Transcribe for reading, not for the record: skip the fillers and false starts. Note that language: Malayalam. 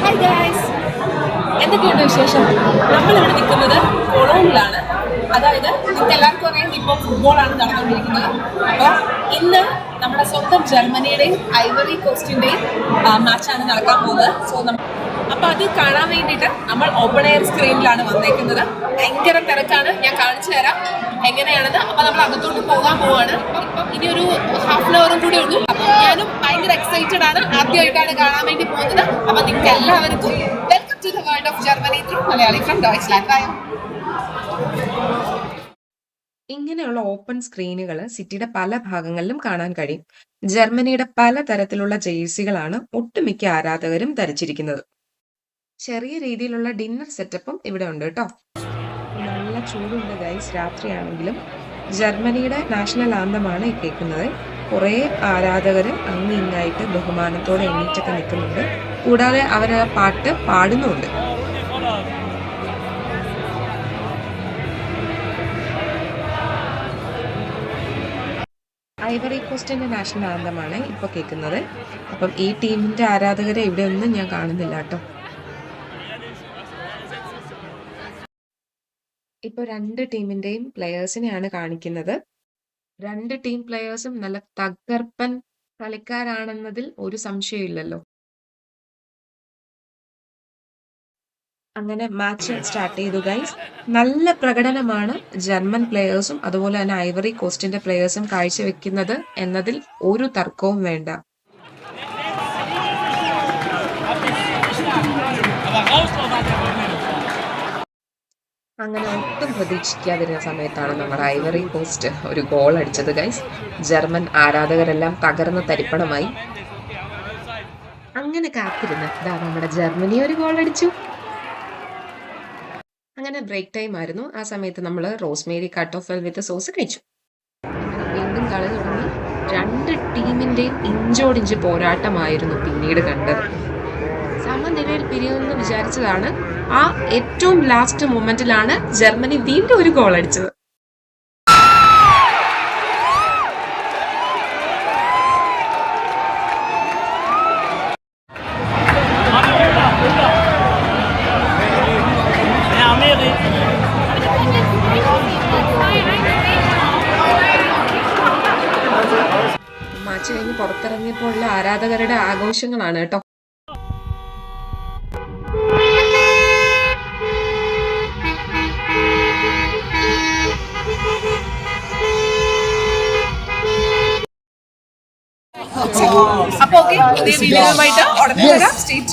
ഹായ് ഗൈസ്, എന്തൊക്കെയുണ്ട് വിശേഷം? നമ്മളിവിടെ നിൽക്കുന്നത് കൊളോണിലാണ്. അതായത് നിങ്ങൾക്ക് എല്ലാവർക്കും അറിയാം, ഇപ്പോൾ ഫുട്ബോളാണ് നടന്നുകൊണ്ടിരിക്കുന്നത്. അപ്പോൾ ഇന്ന് നമ്മുടെ സ്വന്തം ജർമ്മനിയുടെയും ഐവറി കോസ്റ്റിൻ്റെയും മാച്ചാണ് നടക്കാൻ പോകുന്നത്. അപ്പോൾ അത് കാണാൻ വേണ്ടിയിട്ട് നമ്മൾ ഓപ്പൺ എയർ സ്ക്രീനിലാണ് വന്നേക്കുന്നത്. ഭയങ്കര തിരക്കാണ്, ഞാൻ കാണിച്ചു തരാം എങ്ങനെയാണെന്ന്. അപ്പോൾ നമ്മൾ അകത്തോട്ട് പോകാൻ പോവാണ്. ഇപ്പം ഇനിയൊരു ഹാഫ് ആൻ അവറും കൂടി ഉള്ളൂ. അപ്പം ഞാനും ഭയങ്കര എക്സൈറ്റഡ് ആണ്, ആദ്യമായിട്ടാണ് കാണാൻ വേണ്ടി പോകുന്നത്. അപ്പം നിങ്ങൾക്ക് എല്ലാവർക്കും welcome to the world of Germany through Malayali from Deutschland. Bye. ഇങ്ങനെയുള്ള ഓപ്പൺ സ്ക്രീനുകൾ സിറ്റിയുടെ പല ഭാഗങ്ങളിലും കാണാൻ കഴിയും. ജർമ്മനിയുടെ പല തരത്തിലുള്ള ജേഴ്സികളാണ് ഒട്ടുമിക്ക ആരാധകരും ധരിച്ചിരിക്കുന്നത്. ചെറിയ രീതിയിലുള്ള ഡിന്നർ സെറ്റപ്പും ഇവിടെ ഉണ്ട് കേട്ടോ. നല്ല ചൂടുണ്ട് ഗൈസ്, രാത്രിയാണെങ്കിലും. ജർമ്മനിയുടെ നാഷണൽ ആന്തമാണ് ഈ കേൾക്കുന്നത്. കുറേ ആരാധകർ അങ്ങിങ്ങായിട്ട് ബഹുമാനത്തോടെ എണ്ണീറ്റൊക്കെ നിൽക്കുന്നുണ്ട്. കൂടാതെ അവർ ആ പാട്ട് പാടുന്നുമുണ്ട്. ഐവറി കോസ്റ്റിന്റെ നാഷണൽ ആന്തമാണ് ഇപ്പൊ കേൾക്കുന്നത്. അപ്പം ഈ ടീമിന്റെ ആരാധകരെ ഇവിടെ ഒന്നും ഞാൻ കാണുന്നില്ല കേട്ടോ. ഇപ്പൊ രണ്ട് ടീമിന്റെയും പ്ലെയേഴ്സിനെയാണ് കാണിക്കുന്നത്. രണ്ട് ടീം പ്ലെയേഴ്സും നല്ല തകർപ്പൻ കളിക്കാരാണെന്നതിൽ ഒരു സംശയമില്ലല്ലോ. അങ്ങനെ മാച്ച് സ്റ്റാർട്ട് ചെയ്തു ഗൈസ്. നല്ല പ്രകടനമാണ് ജർമ്മൻ പ്ലെയേഴ്സും അതുപോലെ തന്നെ ഐവറി കോസ്റ്റിന്റെ പ്ലെയേഴ്സും കാഴ്ചവെക്കുന്നത് എന്നതിൽ ഒരു തർക്കവും വേണ്ട. അങ്ങനെ ഒട്ടും പ്രതീക്ഷിക്കാതിരുന്ന സമയത്താണ് നമ്മുടെ ഐവറി കോസ്റ്റ് ഒരു ഗോൾ അടിച്ചത് ഗൈസ്. ജർമ്മൻ ആരാധകരെല്ലാം തകർന്ന് തരിപ്പണമായി. അങ്ങനെ കാത്തിരുന്ന് നമ്മുടെ ജർമ്മനി ഒരു ഗോൾ അടിച്ചു. അങ്ങനെ ബ്രേക്ക് ടൈം ആയിരുന്നു. ആ സമയത്ത് നമ്മൾ Rosemary cut off with sauce കഴിച്ചു. അങ്ങനെ വീണ്ടും കളി തുടങ്ങി. രണ്ട് ടീമിന്റെയും ഇഞ്ചോടിഞ്ച് പോരാട്ടമായിരുന്നു പിന്നീട് കണ്ടത്. സമനിലയിൽ പിരിയുമെന്ന് വിചാരിച്ചതാണ്. ആ ഏറ്റവും ലാസ്റ്റ് മൊമെന്റിലാണ് ജർമ്മനി വീണ്ടും ഒരു ഗോൾ അടിച്ചത്. മാച്ച് കഴിഞ്ഞ് പുറത്തിറങ്ങിയപ്പോഴുള്ള ആരാധകരുടെ ആഘോഷങ്ങളാണ് കേട്ടോ. അപ്പോൾ ഓക്കെ, പുതിയ വീഡിയോയുമായിട്ട് ഉടനെ വരാം. Stay tuned.